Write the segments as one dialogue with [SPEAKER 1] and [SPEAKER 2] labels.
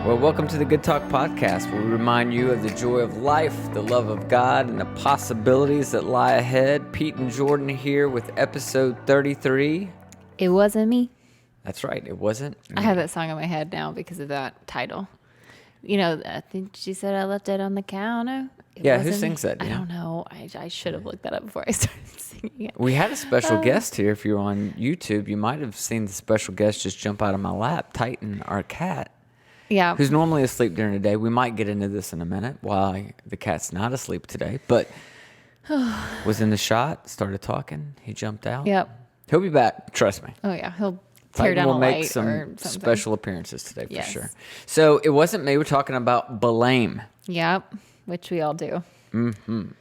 [SPEAKER 1] Well, welcome to the Good Talk Podcast, where we remind you of the joy of life, the love of God, and the possibilities that lie ahead. Pete and Jordan here with episode 33.
[SPEAKER 2] It wasn't me.
[SPEAKER 1] That's right, it wasn't me.
[SPEAKER 2] I have that song in my head now because of that title. You know, I think she said I left it on the counter.
[SPEAKER 1] Yeah, who sings that?
[SPEAKER 2] I don't know. I should have looked that up before I started singing it.
[SPEAKER 1] We had a special guest here. If you're on YouTube, you might have seen the special guest just jump out of my lap, Titan, our cat.
[SPEAKER 2] Yeah.
[SPEAKER 1] Who's normally asleep during the day. We might get into this in a minute, why the cat's not asleep today, but was in the shot, started talking, he jumped out.
[SPEAKER 2] Yep.
[SPEAKER 1] He'll be back, trust me.
[SPEAKER 2] Oh, yeah. He'll tear
[SPEAKER 1] Titan
[SPEAKER 2] down
[SPEAKER 1] will
[SPEAKER 2] a
[SPEAKER 1] make
[SPEAKER 2] light
[SPEAKER 1] some
[SPEAKER 2] or something.
[SPEAKER 1] special appearances today for
[SPEAKER 2] Yes.
[SPEAKER 1] sure. So it wasn't me. We're talking about blame.
[SPEAKER 2] Yep. Which we all do.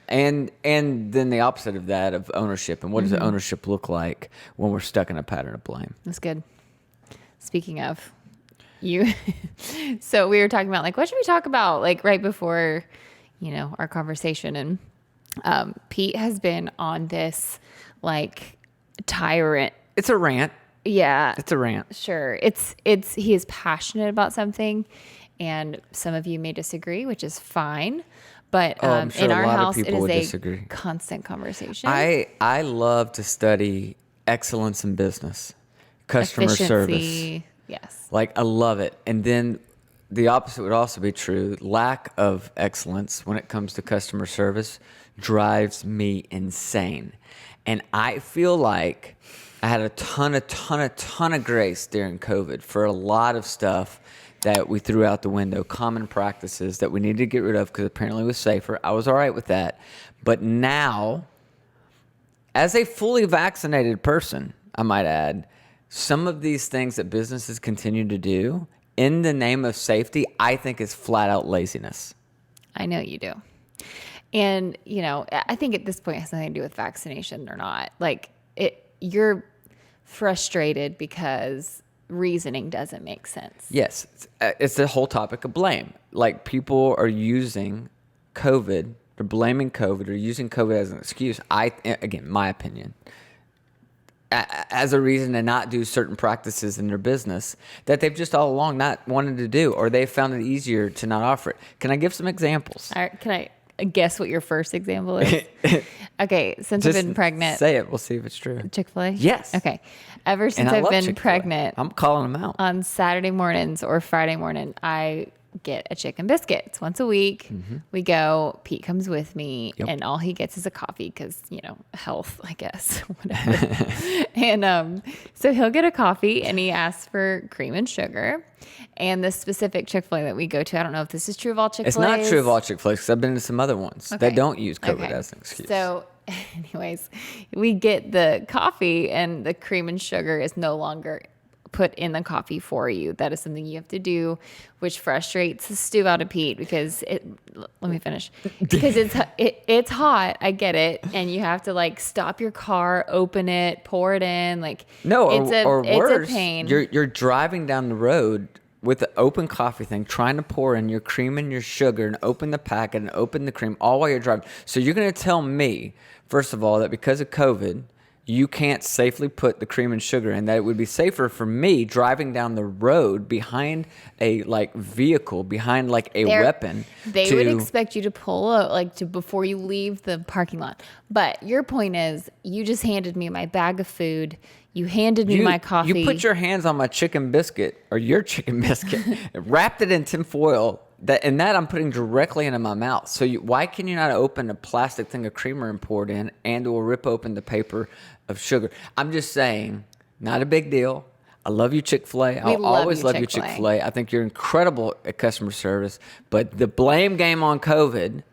[SPEAKER 1] And then the opposite of that, of ownership. And what does ownership look like when we're stuck in a pattern of blame?
[SPEAKER 2] That's good. Speaking of you, so we were talking about like, what should we talk about? Like right before, our conversation. And Pete has been on this like tyrant.
[SPEAKER 1] It's a rant.
[SPEAKER 2] Yeah.
[SPEAKER 1] It's a rant.
[SPEAKER 2] Sure. He is passionate about something, and some of you may disagree, which is fine. But
[SPEAKER 1] I'm sure
[SPEAKER 2] in
[SPEAKER 1] a
[SPEAKER 2] our
[SPEAKER 1] lot of
[SPEAKER 2] house, it
[SPEAKER 1] people
[SPEAKER 2] is
[SPEAKER 1] would
[SPEAKER 2] a
[SPEAKER 1] disagree.
[SPEAKER 2] constant conversation.
[SPEAKER 1] I love to study excellence in business, customer service.
[SPEAKER 2] Efficiency. Yes.
[SPEAKER 1] Like, I love it. And then the opposite would also be true. Lack of excellence when it comes to customer service drives me insane. And I feel like I had a ton of grace during COVID for a lot of stuff that we threw out the window, common practices that we needed to get rid of because apparently it was safer. I was all right with that. But now, as a fully vaccinated person, I might add, some of these things that businesses continue to do in the name of safety, I think is flat out laziness.
[SPEAKER 2] I know you do. And, I think at this point it has nothing to do with vaccination or not. Like, you're frustrated because reasoning doesn't make sense.
[SPEAKER 1] Yes, it's the whole topic of blame. Like, people are using COVID, they're blaming COVID or using COVID as an excuse. Again, my opinion, as a reason to not do certain practices in their business that they've just all along not wanted to do, or they've found it easier to not offer it. Can I give some examples?
[SPEAKER 2] All right, can I guess what your first example is? Okay, since I've been pregnant.
[SPEAKER 1] Say it. We'll see if it's true.
[SPEAKER 2] Chick-fil-A?
[SPEAKER 1] Yes.
[SPEAKER 2] Okay. Ever since I've been pregnant,
[SPEAKER 1] I'm calling them out.
[SPEAKER 2] on Saturday mornings or Friday morning, I get a chicken biscuit. It's once a week. We go. Pete comes with me, and all he gets is a coffee because, health, I guess, whatever. And so he'll get a coffee, and he asks for cream and sugar. And the specific Chick-fil-A that we go to, I don't know if this is true of all Chick-fil-A's.
[SPEAKER 1] It's not true of all Chick-fil-A because I've been to some other ones that don't use COVID as an excuse.
[SPEAKER 2] So anyways, we get the coffee, and the cream and sugar is no longer put in the coffee for you. That is something you have to do, which frustrates the stew out of Pete because let me finish. Because it's hot. I get it. And you have to like stop your car, open it, pour it in. Like,
[SPEAKER 1] no, or worse,
[SPEAKER 2] it's a pain.
[SPEAKER 1] You're driving down the road with the open coffee thing, trying to pour in your cream and your sugar and open the packet and open the cream all while you're driving. So you're going to tell me, first of all, that because of COVID, you can't safely put the cream and sugar in, that it would be safer for me driving down the road behind a vehicle, behind a weapon.
[SPEAKER 2] They would expect you to pull out before you leave the parking lot. But your point is, you just handed me my bag of food. You handed me my coffee.
[SPEAKER 1] You put your hands on my chicken biscuit, or your chicken biscuit, wrapped it in tin foil. That I'm putting directly into my mouth. So why can you not open a plastic thing of creamer and pour it in, or rip open the paper of sugar? I'm just saying, not a big deal. I love you, Chick-fil-A. I'll always love you, Chick-fil-A. I think you're incredible at customer service. But the blame game on COVID,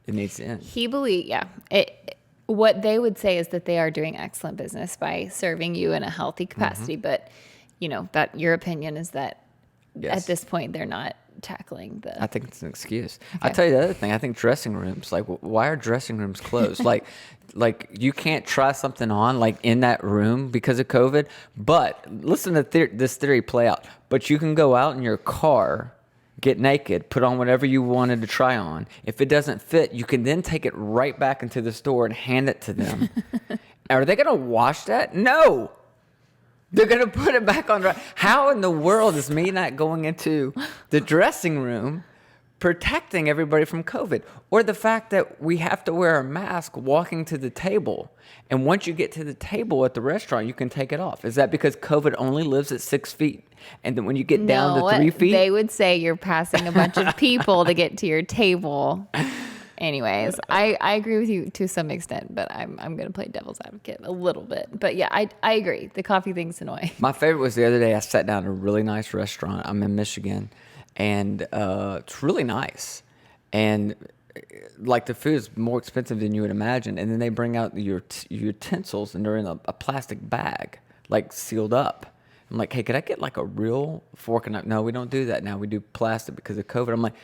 [SPEAKER 1] it needs to end.
[SPEAKER 2] What they would say is that they are doing excellent business by serving you in a healthy capacity. But, that your opinion is that at this point they're not tackling the...
[SPEAKER 1] I think it's an excuse. Okay. I'll tell you the other thing. I think dressing rooms, why are dressing rooms closed? like you can't try something on in that room because of COVID. But listen to this theory play out. But you can go out in your car, get naked, put on whatever you wanted to try on. If it doesn't fit, you can then take it right back into the store and hand it to them. Are they going to wash that? No. They're going to put it back on. How in the world is me not going into the dressing room protecting everybody from COVID? Or the fact that we have to wear a mask walking to the table. And once you get to the table at the restaurant, you can take it off. Is that because COVID only lives at 6 feet? And then when you get down to 3 feet?
[SPEAKER 2] They would say you're passing a bunch of people to get to your table. Anyways, I agree with you to some extent, but I'm going to play devil's advocate a little bit. But yeah, I agree. The coffee thing's annoying.
[SPEAKER 1] My favorite was the other day I sat down at a really nice restaurant. I'm in Michigan, and it's really nice. And like the food is more expensive than you would imagine. And then they bring out your utensils, and they're in a plastic bag, like sealed up. I'm like, hey, could I get like a real fork and knife? No, we don't do that now. We do plastic because of COVID. I'm like,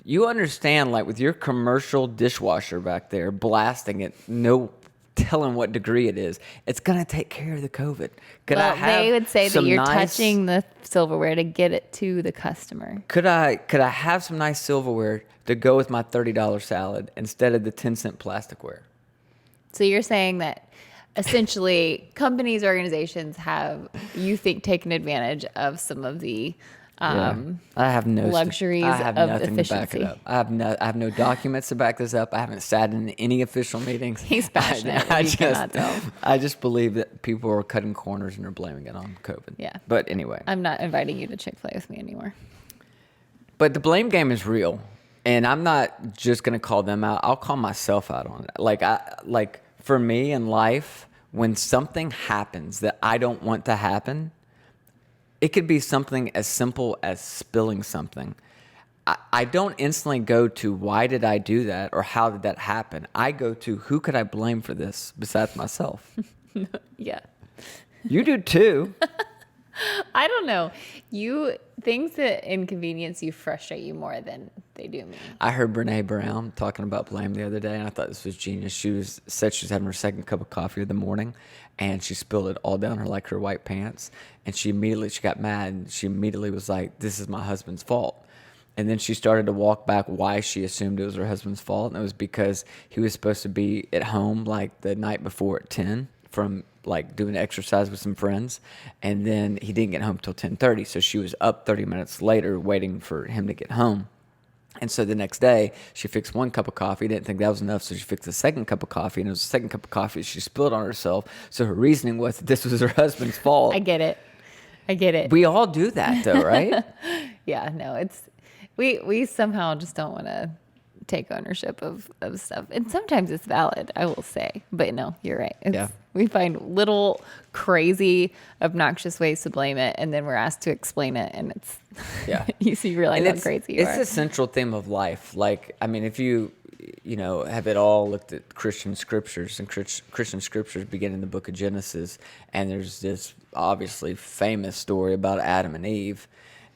[SPEAKER 1] you understand, like with your commercial dishwasher back there blasting it, no telling what degree it is, it's going to take care of the COVID.
[SPEAKER 2] They would say that you're touching the silverware to get it to the customer.
[SPEAKER 1] Could I have some nice silverware to go with my $30 salad instead of the 10-cent plasticware?
[SPEAKER 2] So you're saying that essentially companies, organizations have, you think, taken advantage of some of the
[SPEAKER 1] I have no
[SPEAKER 2] luxuries
[SPEAKER 1] I have
[SPEAKER 2] of
[SPEAKER 1] nothing
[SPEAKER 2] efficiency.
[SPEAKER 1] to back it up. I have no documents to back this up. I haven't sat in any official meetings.
[SPEAKER 2] He's passionate. You cannot tell.
[SPEAKER 1] I just believe that people are cutting corners and they're blaming it on COVID.
[SPEAKER 2] Yeah.
[SPEAKER 1] But anyway.
[SPEAKER 2] I'm not inviting you to Chick-fil-A with me anymore.
[SPEAKER 1] But the blame game is real. And I'm not just going to call them out. I'll call myself out on it. Like for me in life, when something happens that I don't want to happen, it could be something as simple as spilling something. I don't instantly go to why did I do that or how did that happen. I go to who could I blame for this besides myself?
[SPEAKER 2] Yeah.
[SPEAKER 1] You do too.
[SPEAKER 2] I don't know. Things that inconvenience you frustrate you more than they do me.
[SPEAKER 1] I heard Brene Brown talking about blame the other day, and I thought this was genius. Said she was having her second cup of coffee of the morning, and she spilled it all down her white pants, and she got mad, and she immediately was like, "This is my husband's fault." And then she started to walk back why she assumed it was her husband's fault, and it was because he was supposed to be at home like the night before at 10 from like doing exercise with some friends, and then he didn't get home till 10:30, so she was up 30 minutes later waiting for him to get home. And so the next day, she fixed one cup of coffee, didn't think that was enough, so she fixed the second cup of coffee, and it was the second cup of coffee she spilled on herself. So her reasoning was that this was her husband's fault.
[SPEAKER 2] I get it.
[SPEAKER 1] We all do that, though, right?
[SPEAKER 2] Yeah, no, we somehow just don't want to take ownership of stuff. And sometimes it's valid, I will say. But no, you're right. We find little crazy, obnoxious ways to blame it, and then we're asked to explain it, and it's you realize how crazy you are.
[SPEAKER 1] It's a central theme of life. Like, I mean, if you have it all looked at Christian scriptures, and Christian scriptures begin in the book of Genesis, and there's this obviously famous story about Adam and Eve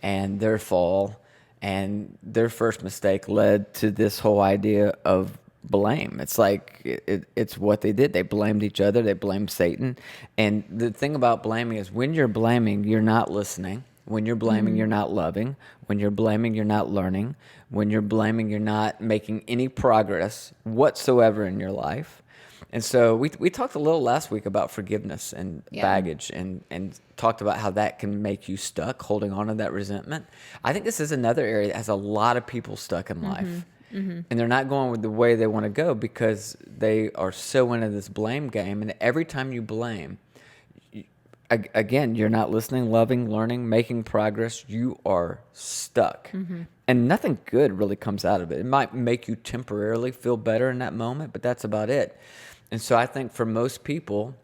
[SPEAKER 1] and their fall, and their first mistake led to this whole idea of blame. It's like it's what they did. They blamed each other. They blamed Satan. And the thing about blaming is when you're blaming, you're not listening. When you're blaming, you're not loving. When you're blaming, you're not learning. When you're blaming, you're not making any progress whatsoever in your life. And so we talked a little last week about forgiveness and baggage and talked about how that can make you stuck, holding on to that resentment. I think this is another area that has a lot of people stuck in life. And they're not going with the way they want to go because they are so into this blame game. And every time you blame, again, you're not listening, loving, learning, making progress. You are stuck. And nothing good really comes out of it. It might make you temporarily feel better in that moment, but that's about it. And so I think for most people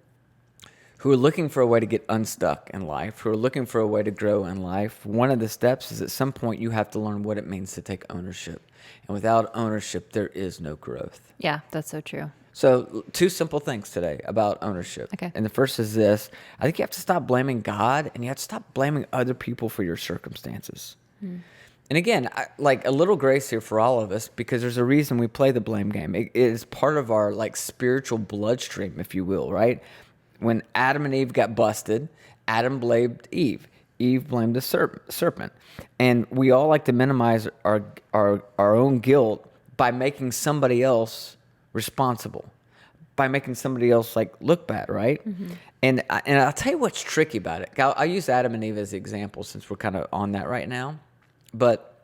[SPEAKER 1] who are looking for a way to get unstuck in life, who are looking for a way to grow in life, one of the steps is at some point you have to learn what it means to take ownership. And without ownership, there is no growth.
[SPEAKER 2] Yeah, that's so true.
[SPEAKER 1] So 2 simple things today about ownership.
[SPEAKER 2] Okay.
[SPEAKER 1] And the first is this. I think you have to stop blaming God, and you have to stop blaming other people for your circumstances. And again, like a little grace here for all of us, because there's a reason we play the blame game. It is part of our like spiritual bloodstream, if you will, right? When Adam and Eve got busted, Adam blamed Eve. Eve blamed the serpent. And we all like to minimize our own guilt by making somebody else responsible. by making somebody else like look bad, right? And I'll tell you what's tricky about it. I'll use Adam and Eve as the example since we're kind of on that right now. But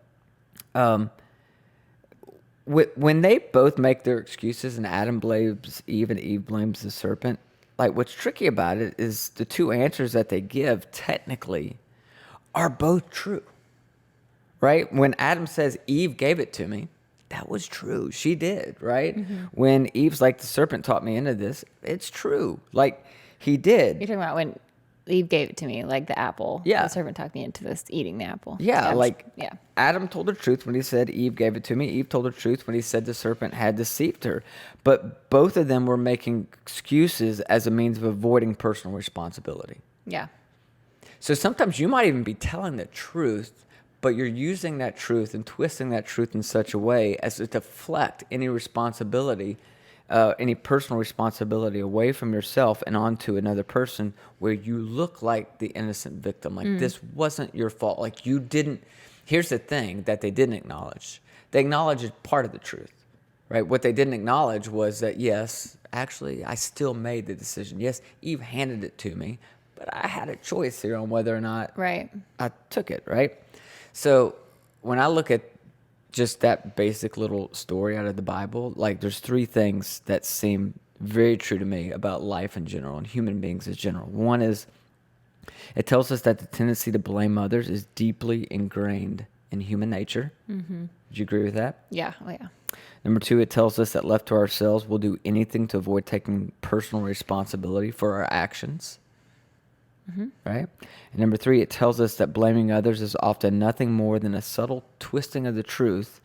[SPEAKER 1] when they both make their excuses and Adam blames Eve and Eve blames the serpent, like what's tricky about it is the two answers that they give technically are both true, right? When Adam says Eve gave it to me, that was true. She did, right? When Eve's like, the serpent taught me into this, it's true. Like he did.
[SPEAKER 2] You're talking about when Eve gave it to me, like the apple.
[SPEAKER 1] Yeah.
[SPEAKER 2] The servant talked me into this eating the apple.
[SPEAKER 1] Yeah,
[SPEAKER 2] Yeah.
[SPEAKER 1] Adam told the truth when he said Eve gave it to me. Eve told the truth when he said the serpent had deceived her. But both of them were making excuses as a means of avoiding personal responsibility.
[SPEAKER 2] Yeah.
[SPEAKER 1] So sometimes you might even be telling the truth, but you're using that truth and twisting that truth in such a way as to deflect any responsibility, any personal responsibility away from yourself and onto another person, where you look like the innocent victim. Like this wasn't your fault. Like you didn't. Here's the thing that they didn't acknowledge. They acknowledged part of the truth, right? What they didn't acknowledge was that, yes, actually, I still made the decision. Yes, Eve handed it to me, but I had a choice here on whether or not
[SPEAKER 2] Right.
[SPEAKER 1] I took it, right? So when I look at just that basic little story out of the Bible, like there's three things that seem very true to me about life in general and human beings in general. One is it tells us that the tendency to blame others is deeply ingrained in human nature. Would you agree with that?
[SPEAKER 2] Yeah. Oh, yeah.
[SPEAKER 1] Number two, it tells us that left to ourselves, we'll do anything to avoid taking personal responsibility for our actions. Right? And number three, it tells us that blaming others is often nothing more than a subtle twisting of the truth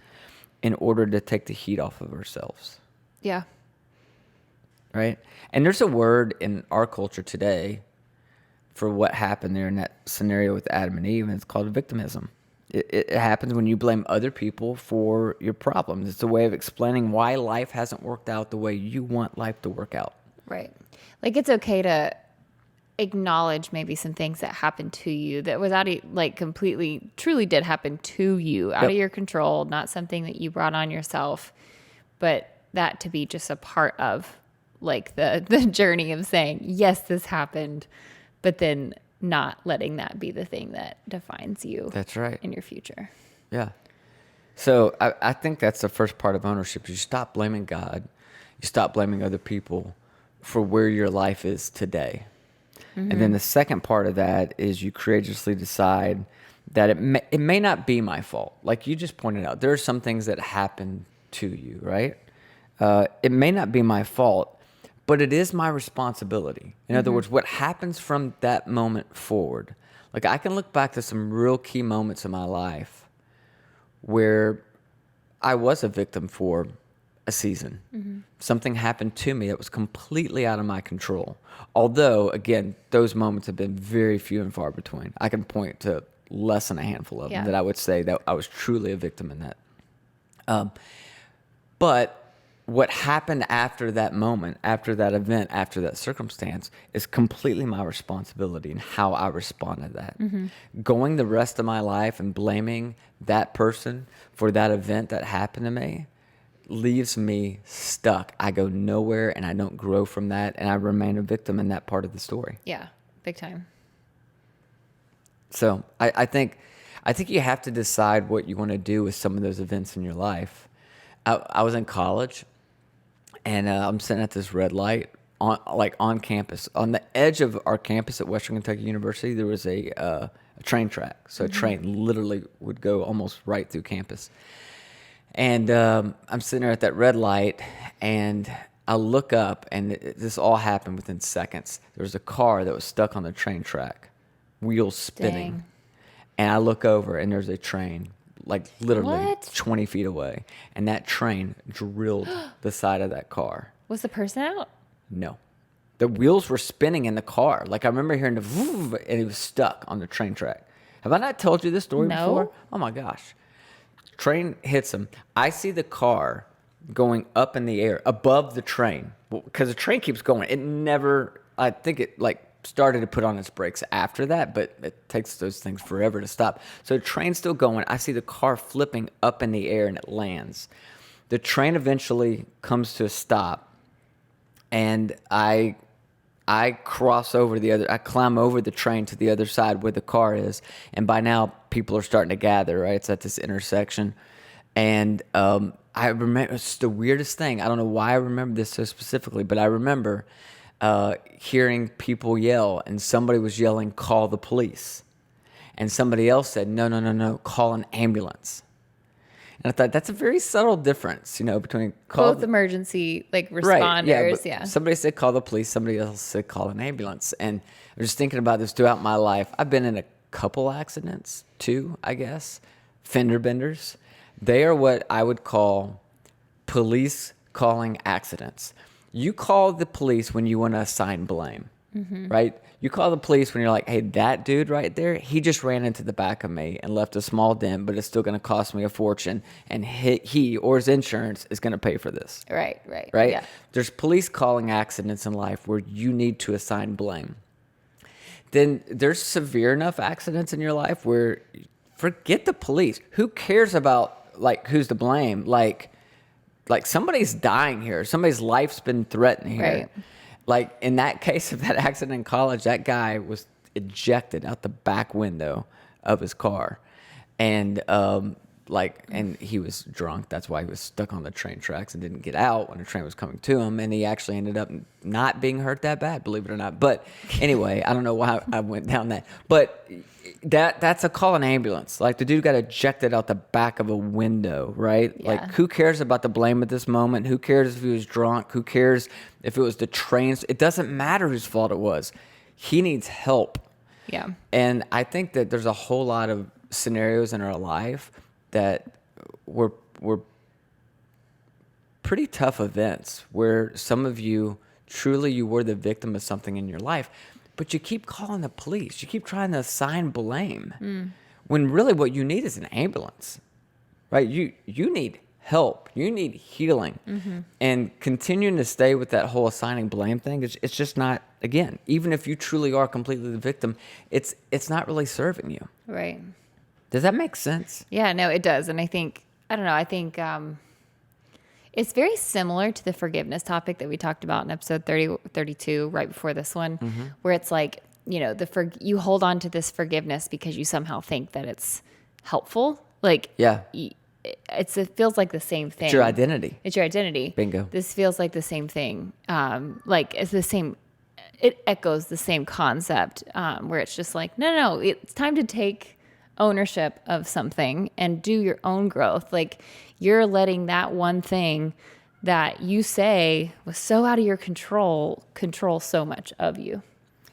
[SPEAKER 1] in order to take the heat off of ourselves.
[SPEAKER 2] Yeah.
[SPEAKER 1] Right? And there's a word in our culture today for what happened there in that scenario with Adam and Eve, and it's called victimism. It happens when you blame other people for your problems. It's a way of explaining why life hasn't worked out the way you want life to work out.
[SPEAKER 2] Right. Like it's okay to acknowledge maybe some things that happened to you that was out of like completely truly did happen to you, out of your control, not something that you brought on yourself, but that to be just a part of like the journey of saying, yes, this happened, but then not letting that be the thing that defines you.
[SPEAKER 1] That's right.
[SPEAKER 2] In your future.
[SPEAKER 1] Yeah. So I think that's the first part of ownership. You stop blaming God. You stop blaming other people for where your life is today. And then the second part of that is you courageously decide that it may not be my fault. Like you just pointed out, there are some things that happen to you, right? It may not be my fault, but it is my responsibility. In other words, what happens from that moment forward. Like I can look back to some real key moments in my life where I was a victim for a season. Something happened to me that was completely out of my control. Although, again, those moments have been very few and far between. I can point to less than a handful of them that I would say that I was truly a victim in that. But what happened after that moment, after that event, after that circumstance is completely my responsibility and how I respond to that. Going the rest of my life and blaming that person for that event that happened to me leaves me stuck. I go nowhere and I don't grow from that, and I remain a victim in that part of the story.
[SPEAKER 2] Yeah, big time.
[SPEAKER 1] So I think you have to decide what you want to do with some of those events in your life. I was in college, and I'm sitting at this red light on campus. On the edge of our campus at Western Kentucky University, there was a train track. So a train literally would go almost right through campus. And I'm sitting there at that red light, and I look up, and this all happened within seconds. There was a car that was stuck on the train track, wheels spinning.
[SPEAKER 2] Dang.
[SPEAKER 1] And I look over, and there's a train, like literally
[SPEAKER 2] What?
[SPEAKER 1] 20 feet away. And that train drilled the side of that car.
[SPEAKER 2] Was the person out?
[SPEAKER 1] No. The wheels were spinning in the car. Like I remember hearing the vroom, and it was stuck on the train track. Have I not told you this story
[SPEAKER 2] No.
[SPEAKER 1] before? Oh my gosh. Train hits him. I see the car going up in the air above the train because the train keeps going. It never, I think it like started to put on its brakes after that, but it takes those things forever to stop. So the train's still going. I see the car flipping up in the air and it lands. The train eventually comes to a stop. and I climb over the train to the other side where the car is. And by now, people are starting to gather, right? It's at this intersection. And I remember, it's the weirdest thing. I don't know why I remember this so specifically, but I remember hearing people yell, and somebody was yelling, "Call the police." And somebody else said, "No, no, no, no, call an ambulance." And I thought that's a very subtle difference, between
[SPEAKER 2] Both emergency responders. Yeah.
[SPEAKER 1] Somebody said call the police. Somebody else said call an ambulance. And I was just thinking about this throughout my life. I've been in a couple accidents, 2, I guess, fender benders. They are what I would call police calling accidents. You call the police when you want to assign blame, right? You call the police when you're like, hey, that dude right there, he just ran into the back of me and left a small dent, but it's still going to cost me a fortune. And he or his insurance is going to pay for this.
[SPEAKER 2] Right.
[SPEAKER 1] Yeah. There's police calling accidents in life where you need to assign blame. Then there's severe enough accidents in your life where forget the police. Who cares about who's to blame? Like somebody's dying here. Somebody's life's been threatened here.
[SPEAKER 2] Right.
[SPEAKER 1] Like in that case of that accident in college, that guy was ejected out the back window of his car. And and he was drunk. That's why he was stuck on the train tracks and didn't get out when the train was coming to him. And he actually ended up not being hurt that bad, believe it or not. But anyway, I don't know why I went down that. But that's a call an ambulance. Like the dude got ejected out the back of a window, right?
[SPEAKER 2] Yeah.
[SPEAKER 1] Like who cares about the blame at this moment? Who cares if he was drunk? Who cares if it was the trains? It doesn't matter whose fault it was. He needs help.
[SPEAKER 2] Yeah.
[SPEAKER 1] And I think that there's a whole lot of scenarios in our life that were pretty tough events where some of you truly you were the victim of something in your life, but you keep calling the police. You keep trying to assign blame when really what you need is an ambulance, right? You need help. You need healing. And continuing to stay with that whole assigning blame thing, it's just not, again, even if you truly are completely the victim, it's not really serving you.
[SPEAKER 2] Right.
[SPEAKER 1] Does that make sense?
[SPEAKER 2] Yeah, no, it does. And I think it's very similar to the forgiveness topic that we talked about in episode 32, right before this one, where it's like, you hold on to this forgiveness because you somehow think that it's helpful. Like,
[SPEAKER 1] yeah,
[SPEAKER 2] it feels like the same thing.
[SPEAKER 1] It's your identity.
[SPEAKER 2] It's your identity.
[SPEAKER 1] Bingo.
[SPEAKER 2] This feels like the same thing. It's the same. It echoes the same concept where it's just like, no, it's time to take ownership of something and do your own growth. Like you're letting that one thing that you say was so out of your control so much of you.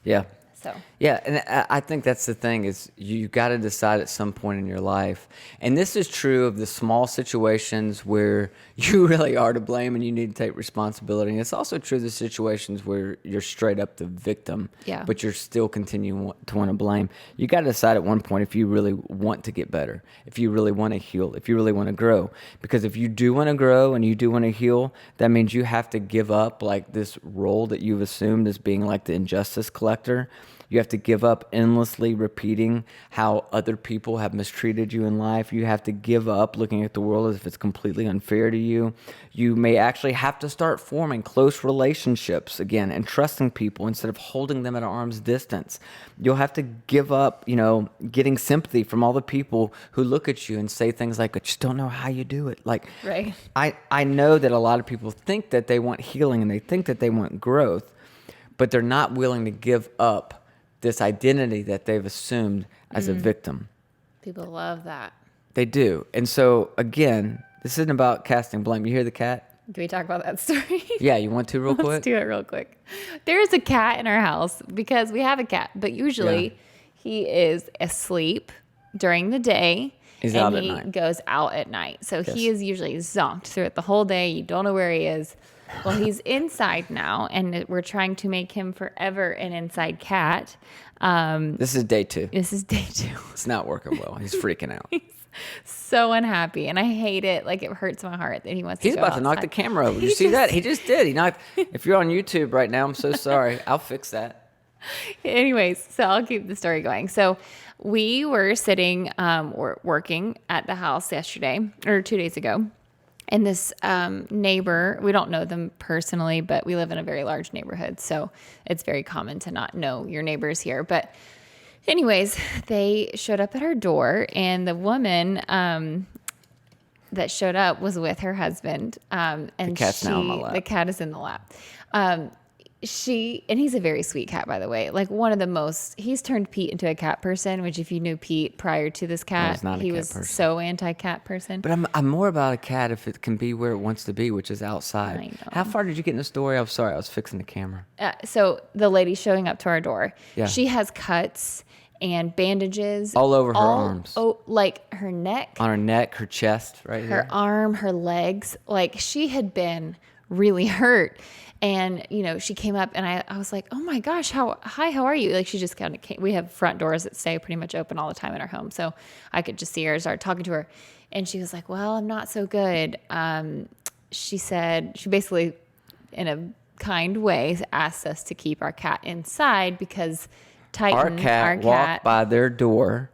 [SPEAKER 1] Yeah.
[SPEAKER 2] So.
[SPEAKER 1] Yeah, and I think that's the thing is you got to decide at some point in your life, and this is true of the small situations where you really are to blame and you need to take responsibility. And it's also true of the situations where you're straight up the victim, but you're still continuing to want to blame. You got to decide at one point if you really want to get better, if you really want to heal, if you really want to grow. Because if you do want to grow and you do want to heal, that means you have to give up like this role that you've assumed as being like the injustice collector. You have to give up endlessly repeating how other people have mistreated you in life. You have to give up looking at the world as if it's completely unfair to you. You may actually have to start forming close relationships again and trusting people instead of holding them at arm's distance. You'll have to give up, getting sympathy from all the people who look at you and say things like, I just don't know how you do it. Like,
[SPEAKER 2] right.
[SPEAKER 1] I know that a lot of people think that they want healing and they think that they want growth, but they're not willing to give up this identity that they've assumed as a victim.
[SPEAKER 2] People love that.
[SPEAKER 1] They do. And so, again, this isn't about casting blame. You hear the cat?
[SPEAKER 2] Can we talk about that story?
[SPEAKER 1] Yeah, you want to real quick?
[SPEAKER 2] Let's do it real quick. There is a cat in our house because we have a cat, but usually he is asleep during the day.
[SPEAKER 1] He's
[SPEAKER 2] and
[SPEAKER 1] out at
[SPEAKER 2] he
[SPEAKER 1] night.
[SPEAKER 2] goes out at night. So he is usually zonked through it the whole day. You don't know where he is. Well, he's inside now, and we're trying to make him forever an inside cat.
[SPEAKER 1] This is day 2.
[SPEAKER 2] This is day 2.
[SPEAKER 1] It's not working well. He's freaking out.
[SPEAKER 2] He's so unhappy, and I hate it. Like, it hurts my heart that he wants to
[SPEAKER 1] He's
[SPEAKER 2] go
[SPEAKER 1] about to knock
[SPEAKER 2] outside.
[SPEAKER 1] the camera over. Did you see that? He just did. He knocked. If you're on YouTube right now, I'm so sorry. I'll fix that.
[SPEAKER 2] Anyways, so I'll keep the story going. So we were sitting or working at the house yesterday or 2 days ago. And this neighbor, we don't know them personally, but we live in a very large neighborhood. So it's very common to not know your neighbors here. But anyways, they showed up at her door, and the woman that showed up was with her husband. And
[SPEAKER 1] The cat's now on my lap.
[SPEAKER 2] The cat is in the lap. And he's a very sweet cat, by the way. Like he's turned Pete into a cat person, which if you knew Pete prior to this cat,
[SPEAKER 1] not a
[SPEAKER 2] he
[SPEAKER 1] cat
[SPEAKER 2] was
[SPEAKER 1] person.
[SPEAKER 2] so anti-cat person.
[SPEAKER 1] But I'm more about a cat if it can be where it wants to be, which is outside.
[SPEAKER 2] I know.
[SPEAKER 1] How far did you get in the story? I'm sorry, I was fixing the camera.
[SPEAKER 2] So the lady showing up to our door,
[SPEAKER 1] Yeah.
[SPEAKER 2] she has cuts and bandages
[SPEAKER 1] All over her arms.
[SPEAKER 2] Oh, like her neck,
[SPEAKER 1] On her neck, her chest, right
[SPEAKER 2] her
[SPEAKER 1] here.
[SPEAKER 2] arm, her legs. Like she had been really hurt. And, she came up and I was like, oh my gosh, how are you? Like she just kind of came. We have front doors that stay pretty much open all the time in our home. So I could just see her, start talking to her. And she was like, well, I'm not so good. She said, she basically, in a kind way, asked us to keep our cat inside because Titan,
[SPEAKER 1] Our cat walked by their door.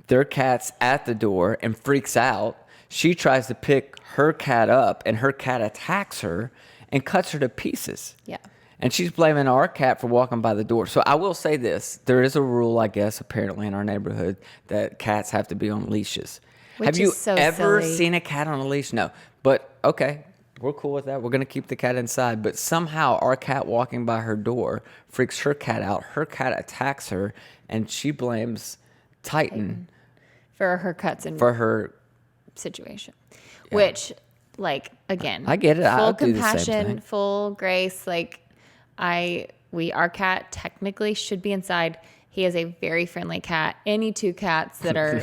[SPEAKER 1] Their cat's at the door and freaks out. She tries to pick her cat up and her cat attacks her and cuts her to pieces.
[SPEAKER 2] Yeah.
[SPEAKER 1] And she's blaming our cat for walking by the door. So I will say this. There is a rule, I guess, apparently in our neighborhood that cats have to be on leashes.
[SPEAKER 2] Which
[SPEAKER 1] Have you
[SPEAKER 2] is so
[SPEAKER 1] ever
[SPEAKER 2] silly.
[SPEAKER 1] seen a cat on a leash? No. But, okay, we're cool with that. We're going to keep the cat inside. But somehow our cat walking by her door freaks her cat out. Her cat attacks her, and she blames Titan
[SPEAKER 2] For her cuts and
[SPEAKER 1] for her.
[SPEAKER 2] situation, which, like, again,
[SPEAKER 1] I get it.
[SPEAKER 2] Full
[SPEAKER 1] I'll do the same
[SPEAKER 2] compassion,
[SPEAKER 1] thing.
[SPEAKER 2] full grace. Like, our cat technically should be inside. He is a very friendly cat. Any two cats that are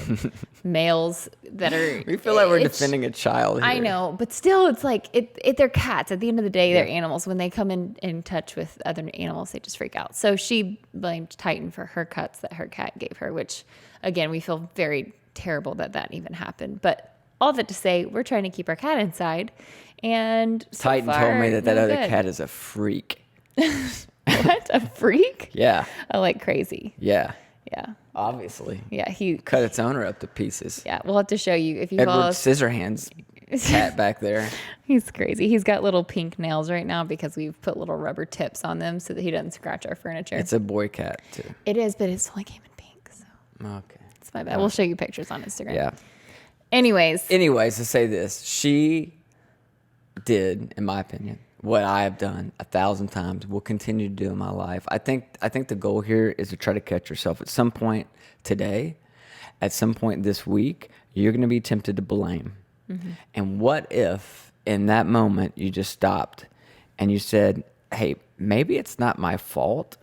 [SPEAKER 2] males that are,
[SPEAKER 1] We feel like we're
[SPEAKER 2] it's-
[SPEAKER 1] defending a child here.
[SPEAKER 2] I know, but still, it's like they're cats. At the end of the day, they're animals. When they come in touch with other animals, they just freak out. So she blamed Titan for her cuts that her cat gave her, which, again, we feel very terrible that even happened. But all that to say, we're trying to keep our cat inside, and so
[SPEAKER 1] Titan
[SPEAKER 2] far,
[SPEAKER 1] told me that
[SPEAKER 2] no
[SPEAKER 1] other
[SPEAKER 2] good.
[SPEAKER 1] cat is a freak.
[SPEAKER 2] What, a freak?
[SPEAKER 1] Yeah.
[SPEAKER 2] Oh, like crazy.
[SPEAKER 1] Yeah.
[SPEAKER 2] Yeah,
[SPEAKER 1] Obviously.
[SPEAKER 2] yeah. He
[SPEAKER 1] Cut its owner up to pieces.
[SPEAKER 2] Yeah, we'll have to show you if you
[SPEAKER 1] Edward
[SPEAKER 2] follow.
[SPEAKER 1] Scissorhands cat back there.
[SPEAKER 2] He's crazy. He's got little pink nails right now because we've put little rubber tips on them so that he doesn't scratch our furniture.
[SPEAKER 1] It's a boy cat too.
[SPEAKER 2] It is, but it's only came in pink, so
[SPEAKER 1] Okay.
[SPEAKER 2] it's my bad. We'll show you pictures on Instagram.
[SPEAKER 1] Yeah.
[SPEAKER 2] Anyways,
[SPEAKER 1] Anyways, to say this, she did, in my opinion, what I have done 1,000 times, will continue to do in my life. I think the goal here is to try to catch yourself at some point today, at some point this week. You're going to be tempted to blame.
[SPEAKER 2] Mm-hmm.
[SPEAKER 1] And what if in that moment you just stopped and you said, hey, maybe it's not my fault,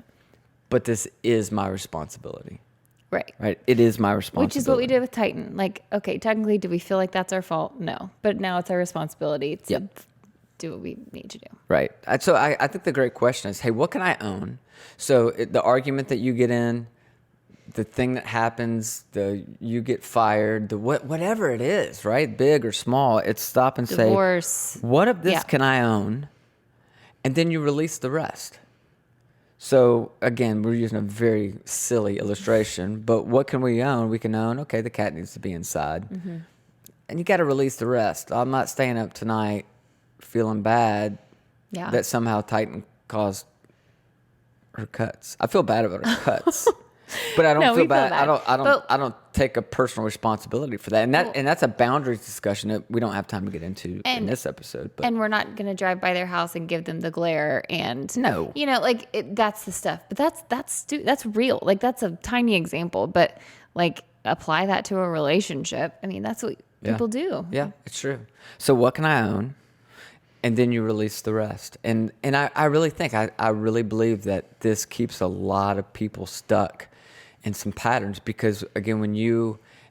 [SPEAKER 1] but this is my responsibility.
[SPEAKER 2] right.
[SPEAKER 1] Right? It is my responsibility.
[SPEAKER 2] Which is what we did with Titan. Like, okay, technically, do we feel like that's our fault? No. But now it's our responsibility to
[SPEAKER 1] Yep.
[SPEAKER 2] do what we need to do.
[SPEAKER 1] Right. So I think the great question is, hey, what can I own? So the argument that you get in, the thing that happens, you get fired, whatever it is, right? Big or small, it's stop and
[SPEAKER 2] Divorce.
[SPEAKER 1] say, what of this
[SPEAKER 2] Yeah.
[SPEAKER 1] can I own? And then you release the rest. So again, we're using a very silly illustration, but what can we own? We can own, okay, the cat needs to be inside.
[SPEAKER 2] Mm-hmm.
[SPEAKER 1] And you got to release the rest. I'm not staying up tonight feeling bad
[SPEAKER 2] Yeah.
[SPEAKER 1] that somehow Titan caused her cuts. I feel bad about her cuts, but I don't
[SPEAKER 2] No, we
[SPEAKER 1] feel
[SPEAKER 2] feel
[SPEAKER 1] bad.
[SPEAKER 2] bad. But-
[SPEAKER 1] I don't take a personal responsibility for that. And that's a boundaries discussion that we don't have time to get into in
[SPEAKER 2] And-
[SPEAKER 1] this episode. But
[SPEAKER 2] And we're not going to drive by their house and give them the glare and
[SPEAKER 1] No.
[SPEAKER 2] like that's the stuff. But that's real. Like that's a tiny example, but like apply that to a relationship. I mean, that's what
[SPEAKER 1] Yeah.
[SPEAKER 2] people do.
[SPEAKER 1] yeah, it's true. So what can I own? And then you release the rest. And I really think, I really believe that this keeps a lot of people stuck in some patterns because, again,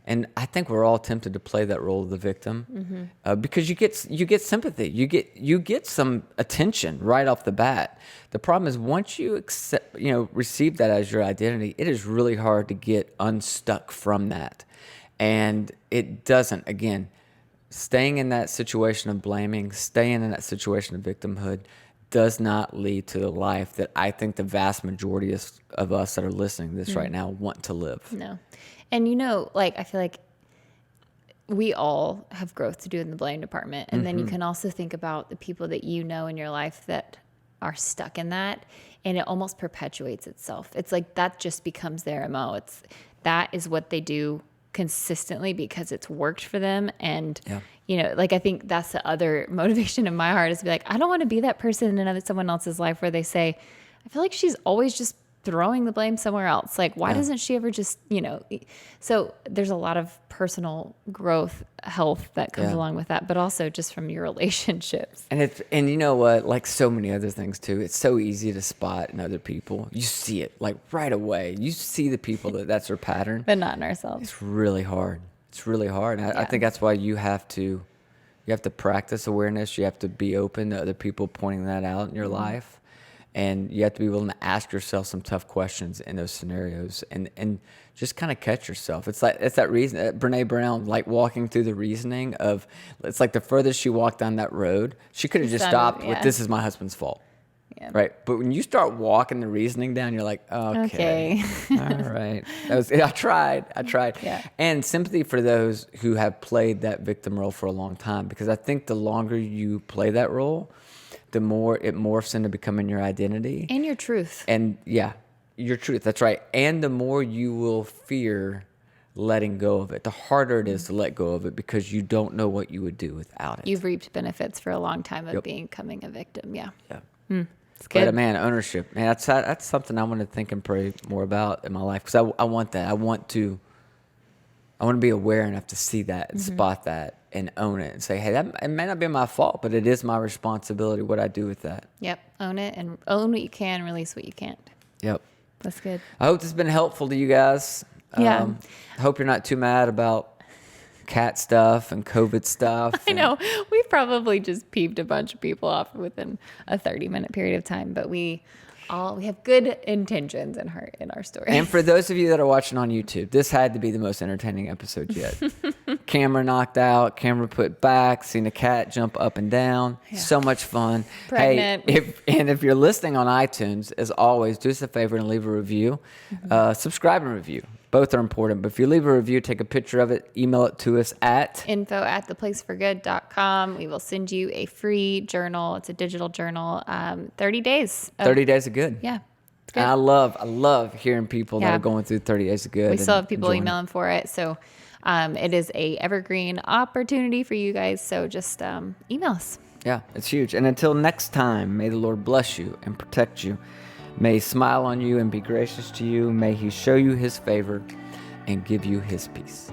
[SPEAKER 1] and I think we're all tempted to play that role of the victim because you get sympathy. You get some attention right off the bat. The problem is once you receive that as your identity, it is really hard to get unstuck from that. And it doesn't, again, staying in that situation of blaming, staying in that situation of victimhood does not lead to the life that I think the vast majority of us that are listening to this right now want to live.
[SPEAKER 2] No. And like I feel like we all have growth to do in the blame department. And then you can also think about the people that you know in your life that are stuck in that, and it almost perpetuates itself. It's like that just becomes their MO. That is what they do consistently because it's worked for them. And, like I think that's the other motivation in my heart is to be like, I don't want to be that person in someone else's life where they say, I feel like she's always just throwing the blame somewhere else. Like, why doesn't she ever just, so there's a lot of personal growth, health that comes along with that, but also just from your relationships.
[SPEAKER 1] And you know what, like so many other things too, it's so easy to spot in other people. You see it like right away. You see the people that's their pattern.
[SPEAKER 2] But not in ourselves.
[SPEAKER 1] It's really hard. And I think that's why you have to practice awareness. You have to be open to other people pointing that out in your life. And you have to be willing to ask yourself some tough questions in those scenarios and just kind of catch yourself. It's that reason, Brene Brown, like walking through the reasoning of, it's like the furthest she walked down that road, she could have just stopped with, this is my husband's fault. Yeah. Right. But when you start walking the reasoning down, you're like, okay. All right. I tried. Yeah. And sympathy for those who have played that victim role for a long time, because I think the longer you play that role, the more it morphs into becoming your identity.
[SPEAKER 2] And your truth.
[SPEAKER 1] And your truth. That's right. And the more you will fear letting go of it, the harder it is to let go of it because you don't know what you would do without it.
[SPEAKER 2] You've reaped benefits for a long time of becoming a victim. Yeah.
[SPEAKER 1] It's good. But man, ownership, man, that's something I want to think and pray more about in my life because I want that. I want to be aware enough to see that and spot that and own it and say, hey, it may not be my fault, but it is my responsibility what I do with that.
[SPEAKER 2] Yep. Own it and own what you can, release what you can't.
[SPEAKER 1] Yep.
[SPEAKER 2] That's good.
[SPEAKER 1] I hope this has been helpful to you guys.
[SPEAKER 2] Yeah.
[SPEAKER 1] I hope you're not too mad about cat stuff and COVID stuff.
[SPEAKER 2] I know. We probably just peeved a bunch of people off within a 30-minute period of time, but we have good intentions in our story.
[SPEAKER 1] And for those of you that are watching on YouTube, this had to be the most entertaining episode yet. Camera knocked out, camera put back, seeing a cat jump up and down. Yeah. So much fun.
[SPEAKER 2] Pregnant.
[SPEAKER 1] Hey, if you're listening on iTunes, as always, do us a favor and leave a review. Subscribe and review. Both are important. But if you leave a review, take a picture of it, email it to us at
[SPEAKER 2] info@theplaceforgood.com. We will send you a free journal. It's a digital journal. 30 days.
[SPEAKER 1] 30 days of good.
[SPEAKER 2] Yeah.
[SPEAKER 1] And I love hearing people that are going through 30 days of good.
[SPEAKER 2] We still have people emailing for it. So it is a evergreen opportunity for you guys. So just email us.
[SPEAKER 1] Yeah, it's huge. And until next time, may the Lord bless you and protect you. May he smile on you and be gracious to you. May he show you his favor and give you his peace.